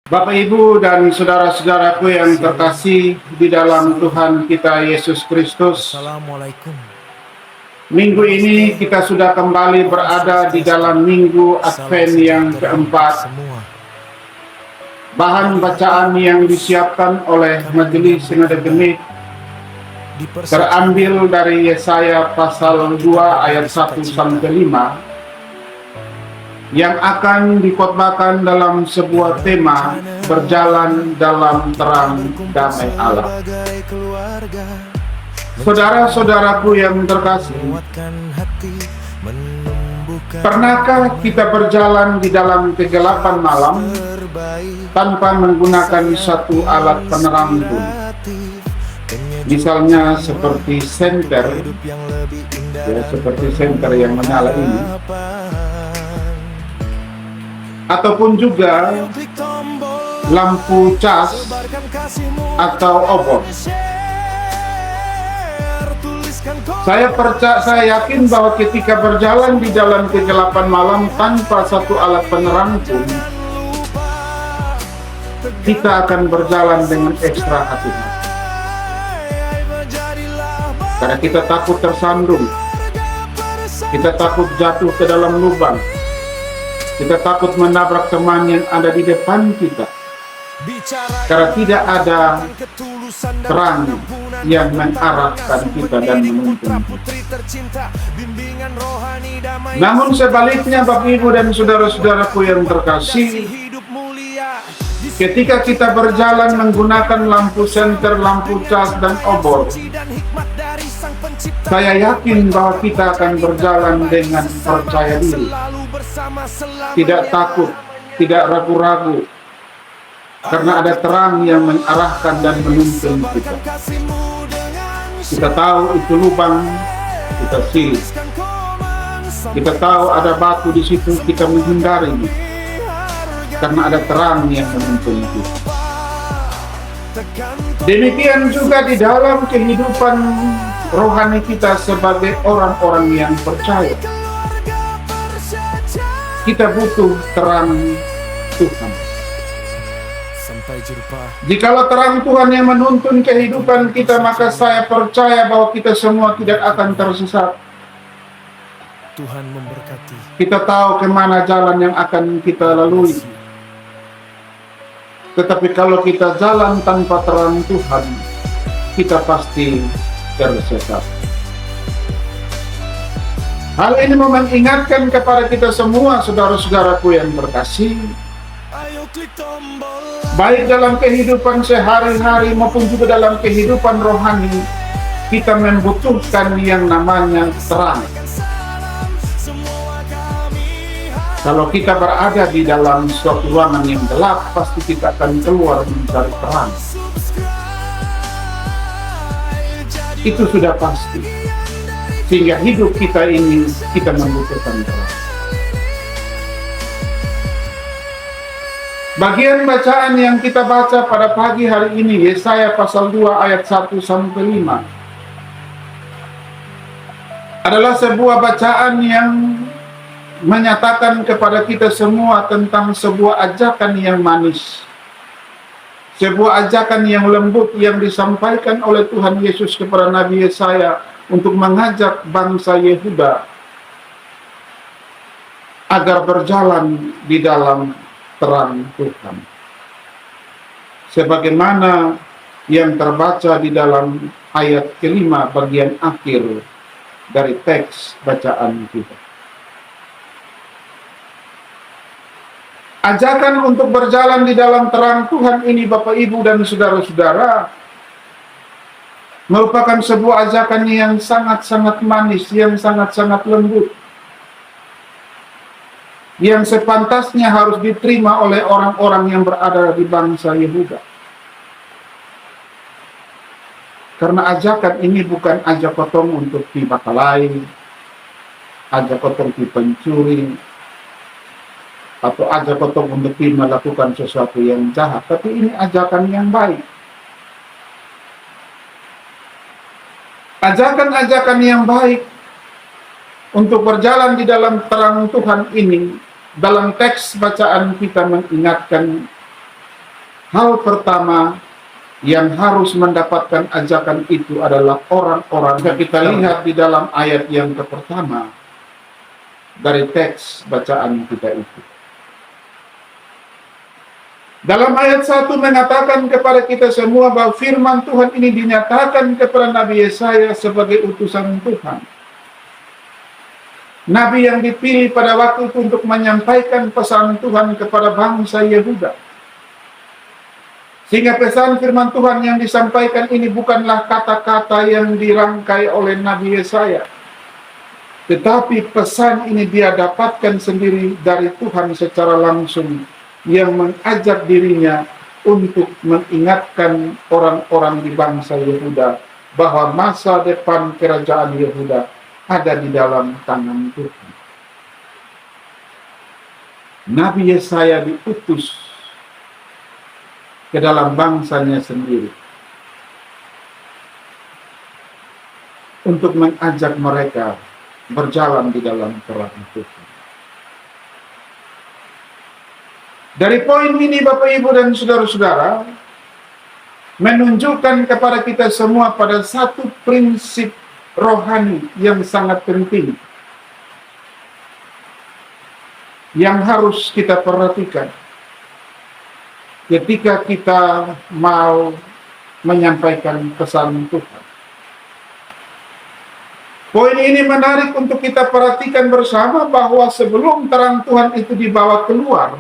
Bapak, Ibu, dan saudara-saudaraku yang terkasih di dalam Tuhan kita Yesus Kristus, Assalamualaikum. minggu ini kita sudah kembali berada di dalam minggu Advent yang keempat. Bahan bacaan yang disiapkan oleh Majelis Sinode Genit terambil dari Yesaya pasal 2 ayat 1 sampai 5 yang akan dikhotbahkan dalam sebuah tema berjalan dalam terang damai Allah. Saudara-saudaraku yang terkasih, pernahkah kita berjalan di dalam kegelapan malam tanpa menggunakan satu alat penerang pun? Misalnya seperti senter, seperti senter yang menyala ini, ataupun juga lampu cas atau obor. Saya yakin bahwa ketika berjalan di dalam kegelapan malam tanpa satu alat penerang pun, kita akan berjalan dengan ekstra hati-hati. Karena kita takut tersandung, kita takut jatuh ke dalam lubang, kita takut menabrak teman yang ada di depan kita, karena tidak ada terang yang mengarahkan kita dan menuntun kita. Namun sebaliknya, Bapak, Ibu, dan saudara-saudaraku yang terkasih, ketika kita berjalan menggunakan lampu senter, lampu cas, dan obor, saya yakin bahwa kita akan berjalan dengan percaya diri, tidak takut, tidak ragu-ragu, karena ada terang yang mengarahkan dan menuntun kita. Kita tahu itu lubang, kita silih. Kita tahu ada batu di situ, kita menghindarinya, karena ada terang yang menuntun kita. Demikian juga di dalam kehidupan rohani kita sebagai orang-orang yang percaya. Kita butuh terang Tuhan. Jikalau terang Tuhan yang menuntun kehidupan kita, maka saya percaya bahwa kita semua tidak akan tersesat. Tuhan memberkati. Kita tahu kemana jalan yang akan kita lalui. Tetapi kalau kita jalan tanpa terang Tuhan, kita pasti tersesat. Hal ini mengingatkan kepada kita semua, saudara-saudaraku yang terkasih, baik dalam kehidupan sehari-hari maupun juga dalam kehidupan rohani, kita membutuhkan yang namanya terang. Kalau kita berada di dalam suatu ruangan yang gelap, pasti kita akan keluar mencari terang. Itu sudah pasti. Sehingga hidup kita ini, kita membutuhkan terang. Bagian bacaan yang kita baca pada pagi hari ini, Yesaya pasal 2 ayat 1 sampai 5, adalah sebuah bacaan yang menyatakan kepada kita semua tentang sebuah ajakan yang manis, sebuah ajakan yang lembut yang disampaikan oleh Tuhan Yesus kepada Nabi Yesaya untuk mengajak bangsa Yehuda agar berjalan di dalam terang Tuhan. Sebagaimana yang terbaca di dalam ayat kelima bagian akhir dari teks bacaan kita. Ajakan untuk berjalan di dalam terang Tuhan ini, Bapak, Ibu, dan saudara-saudara, merupakan sebuah ajakan yang sangat-sangat manis, yang sangat-sangat lembut, yang sepantasnya harus diterima oleh orang-orang yang berada di bangsa Yehuda. Karena ajakan ini bukan ajak potong untuk dibakalai, ajak potong di pencuri, atau ajak potong untuk melakukan sesuatu yang jahat, tapi ini ajakan yang baik. Ajakan-ajakan yang baik untuk berjalan di dalam terang Tuhan ini, dalam teks bacaan kita mengingatkan Hal pertama yang harus mendapatkan ajakan itu adalah orang-orang yang kita lihat di dalam ayat yang pertama dari teks bacaan kita itu. Dalam ayat 1 mengatakan kepada kita semua bahwa firman Tuhan ini dinyatakan kepada Nabi Yesaya sebagai utusan Tuhan. Nabi yang dipilih pada waktu itu untuk menyampaikan pesan Tuhan kepada bangsa Yehuda. Sehingga pesan firman Tuhan yang disampaikan ini bukanlah kata-kata yang dirangkai oleh Nabi Yesaya. Tetapi pesan ini dia dapatkan sendiri dari Tuhan secara langsung, yang mengajak dirinya untuk mengingatkan orang-orang di bangsa Yehuda bahwa masa depan kerajaan Yehuda ada di dalam tangan Tuhan. Nabi Yesaya diutus ke dalam bangsanya sendiri untuk mengajak mereka berjalan di dalam terang Tuhan. Dari poin ini Bapak Ibu dan Saudara-saudara menunjukkan kepada kita semua pada satu prinsip rohani yang sangat penting yang harus kita perhatikan ketika kita mau menyampaikan pesan Tuhan. Poin ini menarik untuk kita perhatikan bersama bahwa sebelum terang Tuhan itu dibawa keluar,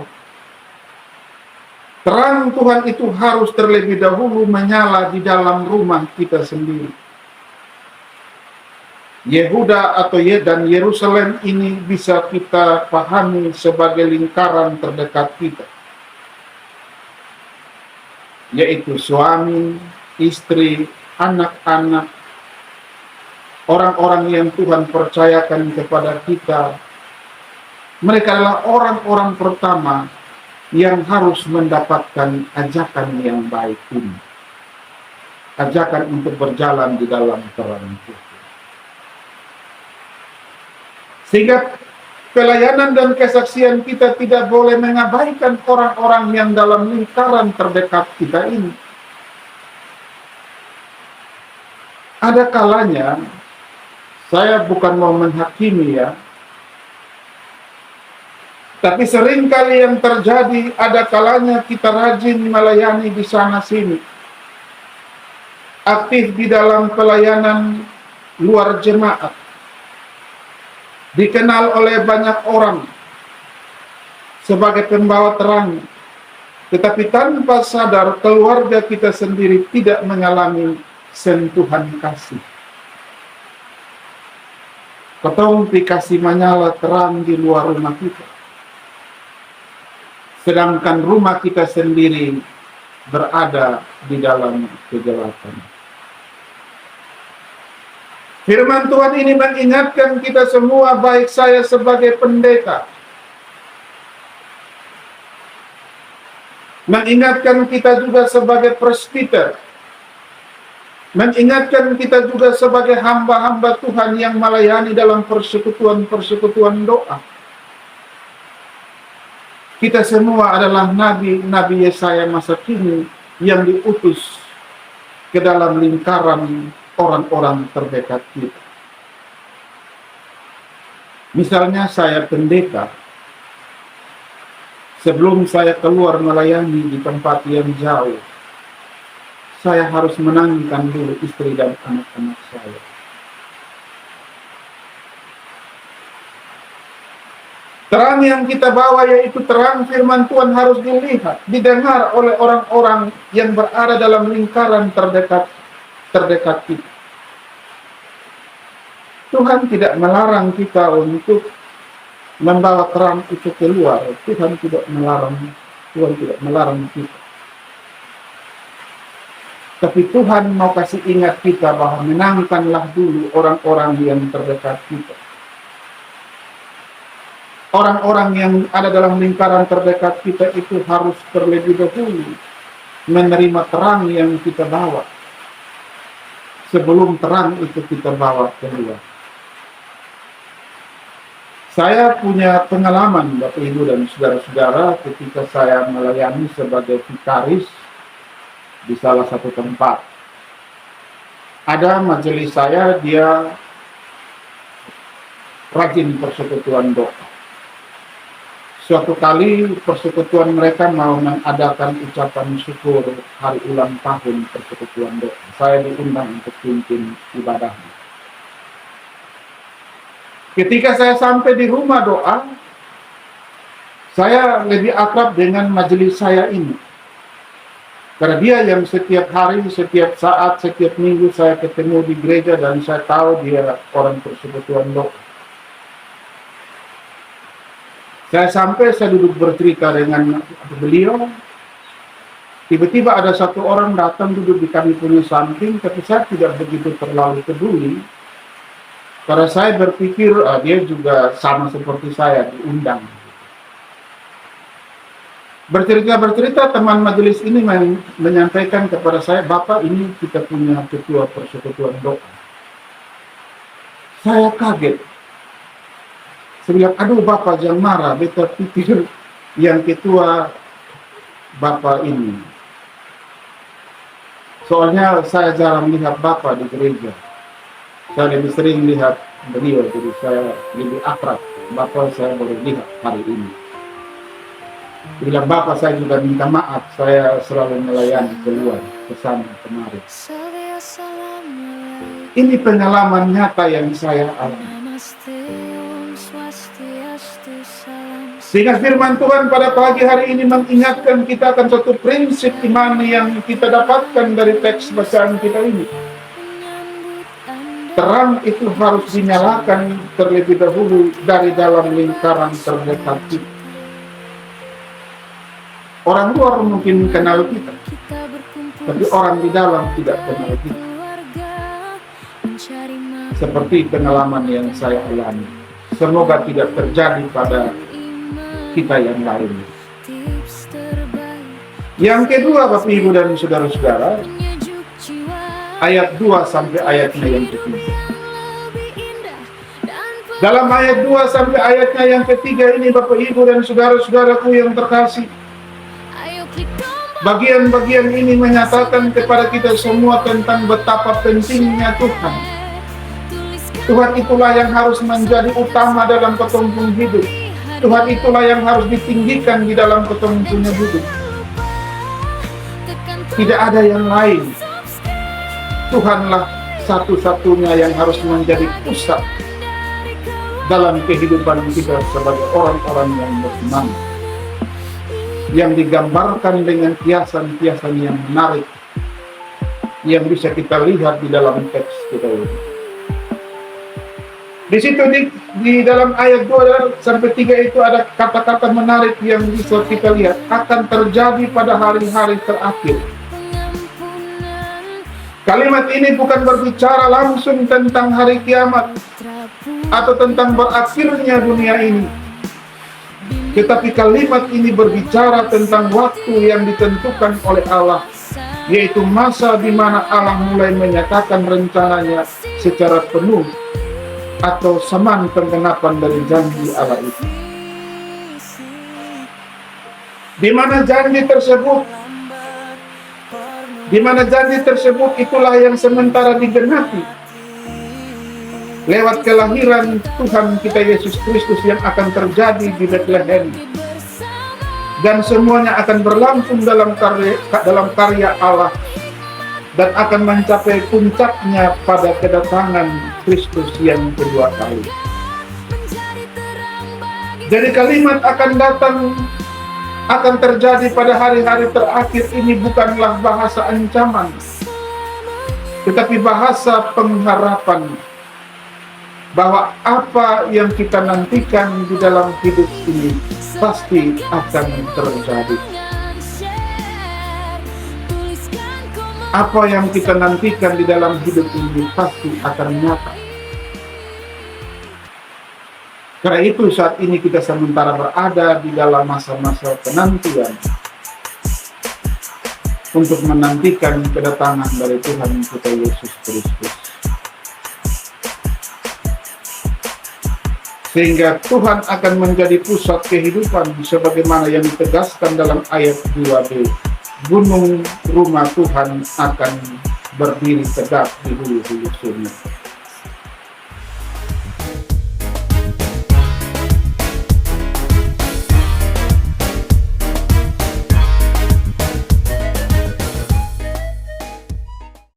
terang Tuhan itu harus terlebih dahulu menyala di dalam rumah kita sendiri. Yehuda atau dan Yerusalem ini bisa kita pahami sebagai lingkaran terdekat kita, yaitu suami, istri, anak-anak, orang-orang yang Tuhan percayakan kepada kita. Mereka adalah orang-orang pertama yang harus mendapatkan ajakan yang baik ini. Ajakan untuk berjalan di dalam terang Tuhan. Sehingga pelayanan dan kesaksian kita tidak boleh mengabaikan orang-orang yang dalam lingkaran terdekat kita ini. Ada kalanya, saya bukan mau menghakimi ya, tapi seringkali yang terjadi ada kalanya kita rajin melayani di sana sini, aktif di dalam pelayanan luar jemaat, dikenal oleh banyak orang sebagai pembawa terang, tetapi tanpa sadar keluarga kita sendiri tidak mengalami sentuhan kasih. Ketong dikasih menyala terang di luar rumah kita, sedangkan rumah kita sendiri berada di dalam kegelapan. Firman Tuhan ini mengingatkan kita semua, baik saya sebagai pendeta, mengingatkan kita juga sebagai presbiter, mengingatkan kita juga sebagai hamba-hamba Tuhan yang melayani dalam persekutuan-persekutuan doa. Kita semua adalah nabi-nabi Yesaya masa kini yang diutus ke dalam lingkaran orang-orang terdekat kita. Misalnya saya pendeta, sebelum saya keluar melayani di tempat yang jauh, saya harus menangkan dulu istri dan anak-anak saya. Terang yang kita bawa, yaitu terang firman Tuhan, harus dilihat, didengar oleh orang-orang yang berada dalam lingkaran terdekat kita. Tuhan tidak melarang kita untuk membawa terang itu keluar. Tuhan tidak melarang kita. Tapi Tuhan mau kasih ingat kita bahwa menangkanlah dulu orang-orang yang terdekat kita. Orang-orang yang ada dalam lingkaran terdekat kita itu harus terlebih dahulu menerima terang yang kita bawa, sebelum terang itu kita bawa keluar. Saya punya pengalaman Bapak Ibu dan saudara-saudara ketika saya melayani sebagai vikaris di salah satu tempat. Ada majelis saya, dia rajin persekutuan doa. Suatu kali persekutuan mereka mau mengadakan ucapan syukur hari ulang tahun persekutuan doa. Saya diundang untuk pimpin ibadahnya. Ketika saya sampai di rumah doa, saya lebih akrab dengan majelis saya ini. Karena dia yang setiap hari, setiap saat, setiap minggu saya ketemu di gereja dan saya tahu dia orang persekutuan doa. Saya sampai, saya duduk bercerita dengan beliau. Tiba-tiba ada satu orang datang duduk di kami punya samping, tapi saya tidak begitu terlalu peduli. Karena saya berpikir dia juga sama seperti saya, diundang. Bercerita-bercerita, teman majelis ini menyampaikan kepada saya, Bapak, ini kita punya ketua persekutuan doa. Saya kaget. Saya bilang, aduh Bapak jangan marah, beta pikir yang ketua Bapak ini. Soalnya saya jarang lihat Bapak di gereja. Saya lebih sering lihat beliau, jadi saya lebih akrab. Bapak saya baru lihat hari ini. Bilang Bapak, saya juga minta maaf, saya selalu melayani keluar, kesana kemari. Ini pengalaman nyata yang saya alami. Sehingga firman Tuhan pada pagi hari ini mengingatkan kita akan satu prinsip iman yang kita dapatkan dari teks bacaan kita ini. Terang itu harus dinyalakan terlebih dahulu dari dalam lingkaran terdekat kita. Orang luar mungkin kenal kita, tapi orang di dalam tidak kenal kita. Seperti pengalaman yang saya alami. Semoga tidak terjadi pada kita yang lain. Yang kedua, Bapak Ibu dan saudara-saudara, ayat 2 sampai ayatnya yang ketiga. Dalam ayat 2 sampai ayatnya yang ketiga ini, Bapak Ibu dan saudara-saudaraku yang terkasih, bagian-bagian ini menyatakan kepada kita semua tentang betapa pentingnya Tuhan. Tuhan itulah yang harus menjadi utama dalam ketumpung hidup. Tuhan itulah yang harus ditinggikan di dalam ketumpungnya hidup. Tidak ada yang lain. Tuhanlah satu-satunya yang harus menjadi pusat dalam kehidupan kita sebagai orang-orang yang beriman, yang digambarkan dengan kiasan-kiasan yang menarik yang bisa kita lihat di dalam teks kita ini. Di situ di dalam ayat 2 sampai 3 itu ada kata-kata menarik yang bisa kita lihat akan terjadi pada hari-hari terakhir. Kalimat ini bukan berbicara langsung tentang hari kiamat atau tentang berakhirnya dunia ini. Tetapi kalimat ini berbicara tentang waktu yang ditentukan oleh Allah, yaitu masa di mana Allah mulai menyatakan rencananya secara penuh atau zaman penggenapan dari janji Allah itu. Di mana janji tersebut itulah yang sementara digenapi lewat kelahiran Tuhan kita Yesus Kristus yang akan terjadi di Bethlehem, dan semuanya akan berlangsung dalam karya Allah dan akan mencapai puncaknya pada kedatangan Kristus yang kedua kali. Jadi kalimat akan terjadi pada hari-hari terakhir ini bukanlah bahasa ancaman, tetapi bahasa pengharapan bahwa apa yang kita nantikan di dalam hidup ini pasti akan terjadi. Apa yang kita nantikan di dalam hidup ini pasti akan nyata. Karena itu saat ini kita sementara berada di dalam masa-masa penantian untuk menantikan kedatangan dari Tuhan kita Yesus Kristus. sehingga Tuhan akan menjadi pusat kehidupan sebagaimana yang ditegaskan dalam ayat 2b. Gunung rumah Tuhan akan berdiri tegak di hulu-hulu sungai.